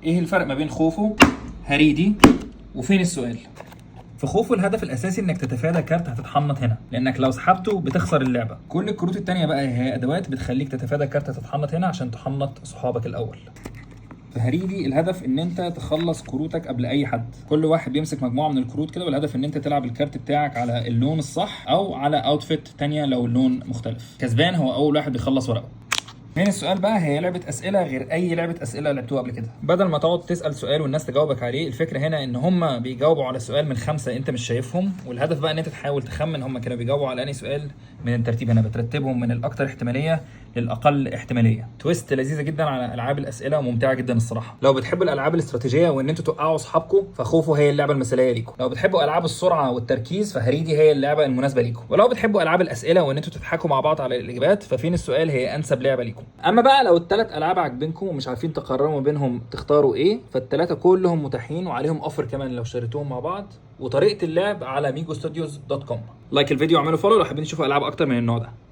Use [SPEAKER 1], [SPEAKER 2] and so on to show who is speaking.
[SPEAKER 1] ايه الفرق ما بين خوفو، هريدي، وفين السؤال؟ في خوفو الهدف الاساسي انك تتفادى كارت هتتحنط هنا، لانك لو سحبته بتخسر اللعبه. كل الكروت التانيه بقى هي ادوات بتخليك تتفادى كارت هتتحنط هنا عشان تحنط صحابك الاول. في هريدي الهدف ان انت تخلص كروتك قبل اي حد. كل واحد بيمسك مجموعه من الكروت كده، والهدف ان انت تلعب الكارت بتاعك على اللون الصح او على اوتفيت تانية لو اللون مختلف. كسبان هو اول واحد بيخلص ورقه. من السؤال بقى هي لعبة أسئلة غير أي لعبة أسئلة لعبتوها قبل كده. بدل ما تقعد تسأل سؤال والناس تجاوبك عليه، الفكرة هنا إن هم بيجاوبوا على سؤال من 5 أنت مش شايفهم، والهدف بقى إن أنت تحاول تخمن هم كانوا بيجاوبوا على أي سؤال من الترتيب. هنا بترتبهم من الأكثر احتمالية للأقل احتمالية. تويست لذيذة جدا على ألعاب الأسئلة وممتعة جدا الصراحة. لو بتحبوا الألعاب الاستراتيجية وإن أنتوا توقعوا أصحابكم فخوفو هي اللعبة المثالية ليكم. لو بتحبوا ألعاب السرعة والتركيز فهريدي هي اللعبة المناسبة ليكم. ولو بتحبوا ألعاب الأسئلة وإن أنتوا تضحكوا مع بعض على الإجابات ففين السؤال هي أنسب لعبة ليكم. أما بقى لو الثلاث العاب عاجبينكم ومش عارفين تقرروا بينهم تختاروا ايه، فالثلاثه كلهم متاحين وعليهم اوفر كمان لو اشتريتوهم مع بعض. وطريقه اللعب على migostudios.com. لايك الفيديو واعملوا فولو لو حابين تشوفوا العاب اكتر من النوع ده.